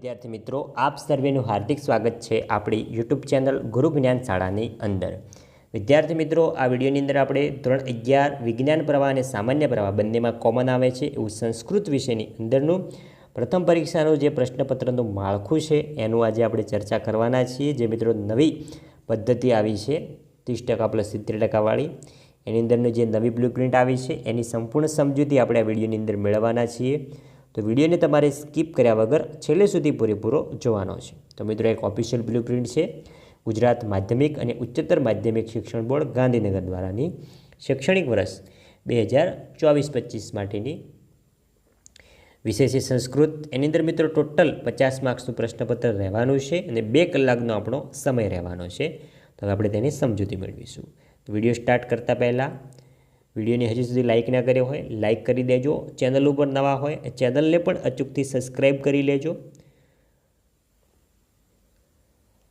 વિદ્યાર્થી મિત્રો, આપ સર્વેનું હાર્દિક સ્વાગત છે આપણી યુટ્યુબ ચેનલ ગુરુ જ્ઞાન શાળાની અંદર। વિદ્યાર્થી મિત્રો, આ વિડીયોની અંદર આપણે ધોરણ 11 વિજ્ઞાન પ્રવાહ અને સામાન્ય પ્રવાહ બંનેમાં કોમન આવે છે એવું સંસ્કૃત વિષયની અંદરનું પ્રથમ પરીક્ષાનું જે પ્રશ્નપત્રનું માળખું છે એનું આજે આપણે ચર્ચા કરવાના છીએ। જે મિત્રો નવી પદ્ધતિ આવી છે 30% + 70% વાળી, એની અંદરનું જે નવી બ્લુપ્રિન્ટ આવી છે એની સંપૂર્ણ સમજૂતી આપણે આ વિડીયોની અંદર મેળવવાના છીએ। તો વિડીયોને તમારે સ્કીપ કર્યા વગર છેલ્લે સુધી પૂરેપૂરો જોવાનો છે। તો મિત્રો, એક ઓફિશિયલ બ્લુપ્રિન્ટ છે ગુજરાત માધ્યમિક અને ઉચ્ચતર માધ્યમિક શિક્ષણ બોર્ડ ગાંધીનગર દ્વારાની શૈક્ષણિક વર્ષ 2024-25 માટેની વિષય છે સંસ્કૃત। એની અંદર મિત્રો ટોટલ 50 માર્ક્સનું પ્રશ્નપત્ર રહેવાનું છે અને 2 કલાકનો આપણો સમય રહેવાનો છે। તો હવે આપણે તેની સમજૂતી મેળવીશું। તો વિડીયો સ્ટાર્ટ કરતાં પહેલાં વિડીયોને હજી સુધી લાઇક ના કર્યો હોય લાઇક કરી દેજો। ચેનલ ઉપર નવા હોય ચેનલને પણ અચૂકથી સબસ્ક્રાઈબ કરી લેજો।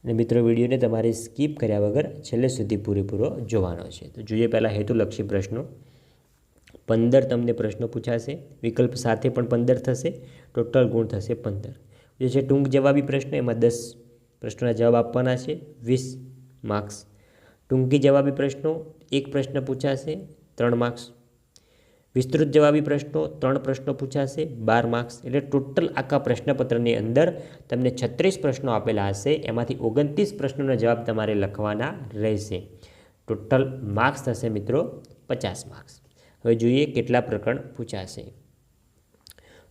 અને મિત્રો, વિડીયોને તમારે સ્કીપ કર્યા વગર છેલ્લે સુધી પૂરેપૂરો જોવાનો છે। તો જોઈએ પહેલાં હેતુલક્ષી પ્રશ્નો। 15 તમને પ્રશ્નો પૂછાશે, વિકલ્પ સાથે પણ 15 થશે, ટોટલ ગુણ થશે 15। જે છે ટૂંક જવાબી પ્રશ્ન, એમાં 10 પ્રશ્નોના જવાબ આપવાના છે, 20 માર્ક્સ। ટૂંકી જવાબી પ્રશ્નો 1 પ્રશ્ન પૂછાશે, 3 માર્ક્સ। વિસ્તૃત જવાબી પ્રશ્નો 3 પ્રશ્નો પૂછાશે, 12 માર્ક્સ। એટલે ટોટલ આખા પ્રશ્નપત્રની અંદર તમને 36 પ્રશ્નો આપેલા હશે, એમાંથી 29 પ્રશ્નોના જવાબ તમારે લખવાના રહેશે। ટોટલ માર્ક્સ થશે મિત્રો 50 માર્ક્સ। હવે જોઈએ કેટલા પ્રકરણ પૂછાશે।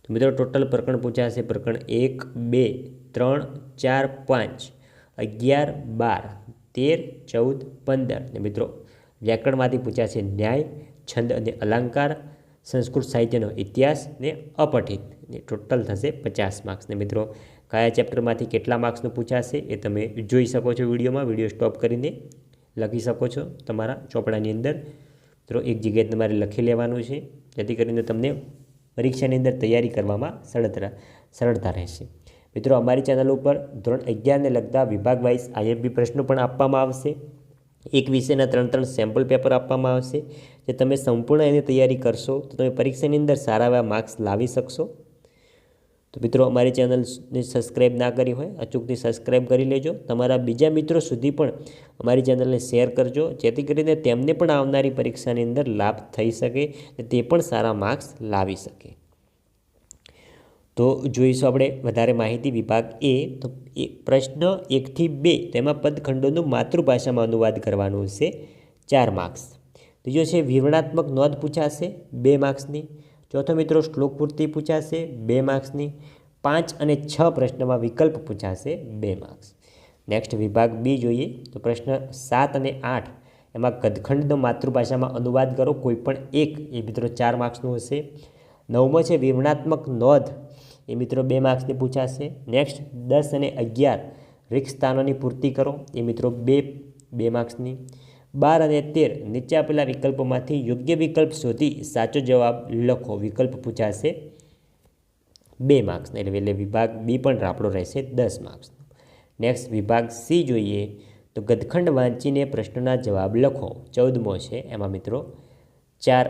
તો મિત્રો, ટોટલ પ્રકરણ પૂછાશે પ્રકરણ 1, 2, 3, 4, 5, 11, 12, 13, 14, 15। ને મિત્રો, વ્યાકરણમાંથી પૂછાશે ન્યાય, છંદ અને અલંકાર, સંસ્કૃત સાહિત્યનો ઇતિહાસ ને અપઠિત। ને ટોટલ થશે 50 માર્ક્સ। ને મિત્રો, કયા ચેપ્ટરમાંથી કેટલા માર્ક્સનું પૂછાશે એ તમે જોઈ શકો છો વિડીયોમાં। વિડીયો સ્ટોપ કરીને લખી શકો છો તમારા ચોપડાની અંદર। મિત્રો, એક જગ્યાએ તમારે લખી લેવાનું છે, જેથી કરીને તમને પરીક્ષાની અંદર તૈયારી કરવામાં સરળતા રહેશે। મિત્રો, અમારી ચેનલ ઉપર ધોરણ 11ને લગતા વિભાગ વાઇઝ IMP પ્રશ્નો પણ આપવામાં આવશે। એક વિષયના 3 સેમ્પલ પેપર આપવામાં આવશે। જે તમે સંપૂર્ણ એની તૈયારી કરશો તો તમે પરીક્ષાની અંદર સારા એવા માર્ક્સ લાવી શકશો। તો મિત્રો, અમારી ચેનલને સબસ્ક્રાઈબ ના કરી હોય અચૂકથી સબસ્ક્રાઈબ કરી લેજો। તમારા બીજા મિત્રો સુધી પણ અમારી ચેનલને શેર કરજો, જેથી કરીને તેમને પણ આવનારી પરીક્ષાની અંદર લાભ થઈ શકે અને તે પણ સારા માર્ક્સ લાવી શકે। તો જોઈશું આપણે વધારે માહિતી। વિભાગ A, તો પ્રશ્ન 1 થી 2 તેમાં પદખંડોનું માતૃભાષામાં અનુવાદ કરવાનું છે, 4 માર્ક્સ। ત્રીજો છે વિવરણાત્મક નોંધ પૂછાશે 2 માર્ક્સની। ચોથો મિત્રો, શ્લોક પૂર્તિ પૂછાશે 2 માર્ક્સની। 5 અને 6 પ્રશ્નમાં વિકલ્પ પૂછાશે 2 માર્ક્સ। નેક્સ્ટ વિભાગ B જોઈએ તો પ્રશ્ન 7 અને 8 એમાં ગદખંડનો માતૃભાષામાં અનુવાદ કરો, કોઈ પણ એક, એ મિત્રો 4 માર્ક્સનું હશે। 9મો છે વિવરણાત્મક નોંધ, એ મિત્રો 2 માર્ક્સની પૂછાશે। નેક્સ્ટ 10 અને 11 રિક્ત સ્થાનોની પૂર્તિ કરો, એ મિત્રો 2 માર્ક્સની। 12 અને 13 નીચે આપેલા વિકલ્પોમાંથી યોગ્ય વિકલ્પ શોધી સાચો જવાબ લખો, વિકલ્પ પૂછાશે 2 માર્ક્સ। એટલે વિભાગ B પણ આપણો રહેશે 10 માર્ક્સનો। નેક્સ્ટ વિભાગ C જોઈએ તો ગદખંડ વાંચીને પ્રશ્નોના જવાબ લખો, 14મો છે, એમાં મિત્રો 4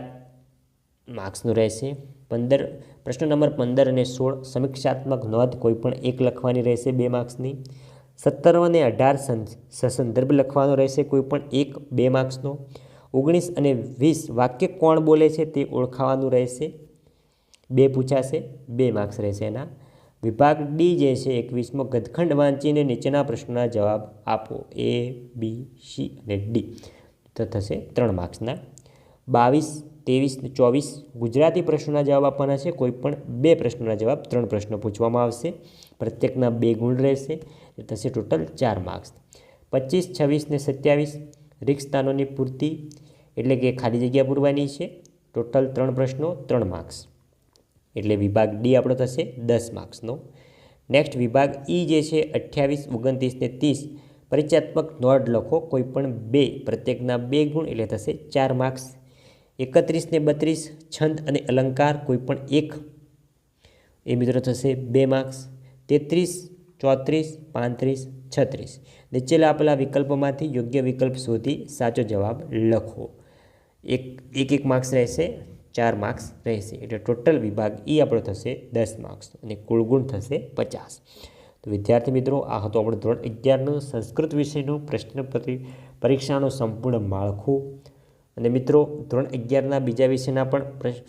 માર્ક્સનું રહેશે। પ્રશ્ન નંબર 15 અને 16 સમીક્ષાત્મક નોંધ કોઈ પણ એક લખવાની રહેશે, 2 માર્ક્સની। 17 અને 18 સસંદર્ભ લખવાનો રહેશે, કોઈ પણ એક, 2 માર્ક્સનો। 19 અને 20 વાક્ય કોણ બોલે છે તે ઓળખાવાનું રહેશે, 2 પૂછાશે, 2 માર્ક્સ રહેશે એના। વિભાગ D જે છે 21મો ગદખંડ વાંચીને નીચેના પ્રશ્નોના જવાબ આપો, A, B, C અને D, તો થશે 3 માર્ક્સના। 22, 23 ને 24 ગુજરાતી પ્રશ્નોના જવાબ આપવાના છે, કોઈ પણ 2 પ્રશ્નોના જવાબ, 3 પ્રશ્નો પૂછવામાં આવશે, પ્રત્યેકના 2 ગુણ રહેશે, એ થશે ટોટલ 4 માર્ક્સ। 25, 26 ને 27 રિક્ત સ્થાનોની પૂર્તિ, એટલે કે ખાલી જગ્યા પૂરવાની છે, ટોટલ 3 પ્રશ્નો, 3 માર્ક્સ। એટલે વિભાગ D આપણો થશે 10 માર્ક્સનો। નેક્સ્ટ વિભાગ E જે છે 28, 29 ને 30 પરિચયાત્મક નોંધ લખો, કોઈ પણ 2, પ્રત્યેકના 2 ગુણ, એટલે થશે 4 માર્ક્સ। 31 ને 32 છંદ અને અલંકાર, કોઈ પણ એક, એ મિત્રો થશે 2 માર્ક્સ। 33, 34, 35, 36 નીચેલા આપેલા વિકલ્પોમાંથી યોગ્ય વિકલ્પ શોધી સાચો જવાબ લખો, એક માર્ક્સ રહેશે, 4 માર્ક્સ રહેશે। એટલે ટોટલ વિભાગ E આપણો થશે 10 માર્ક્સ અને કુલ ગુણ થશે 50। તો વિદ્યાર્થી મિત્રો, આ હતો આપણો ધોરણ 11નો સંસ્કૃત વિષયનો પરીક્ષાનો સંપૂર્ણ માળખું. અને મિત્રો, ધોરણ 11ના બીજા વિષયના પણ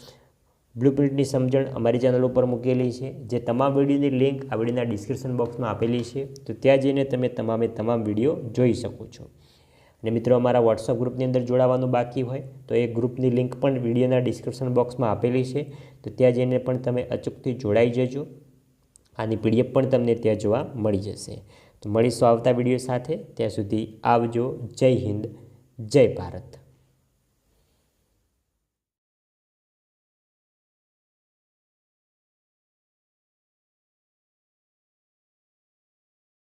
બ્લુપ્રિન્ટની સમજણ અમારી ચેનલ ઉપર મૂકેલી છે, જે તમામ વિડીયોની લિંક આ વિડીયોના ડિસ્ક્રિપ્શન બોક્સમાં આપેલી છે. તો ત્યાં જઈને તમે તમામ વિડીયો જોઈ શકો છો. અને મિત્રો, અમારા વોટ્સઅપ ગ્રુપની અંદર જોડાવાનું બાકી હોય તો એ ગ્રુપની લિંક પણ વિડીયોના ડિસ્ક્રિપ્શન બોક્સમાં આપેલી છે. તો ત્યાં જઈને પણ તમે અચૂકથી જોડાઈ જજો. આની PDF પણ તમને ત્યાં જોવા મળી જશે. તો મળીશું આવતા વિડીયો સાથે. ત્યાં સુધી આવજો. જય હિન્દ, જય ભારત.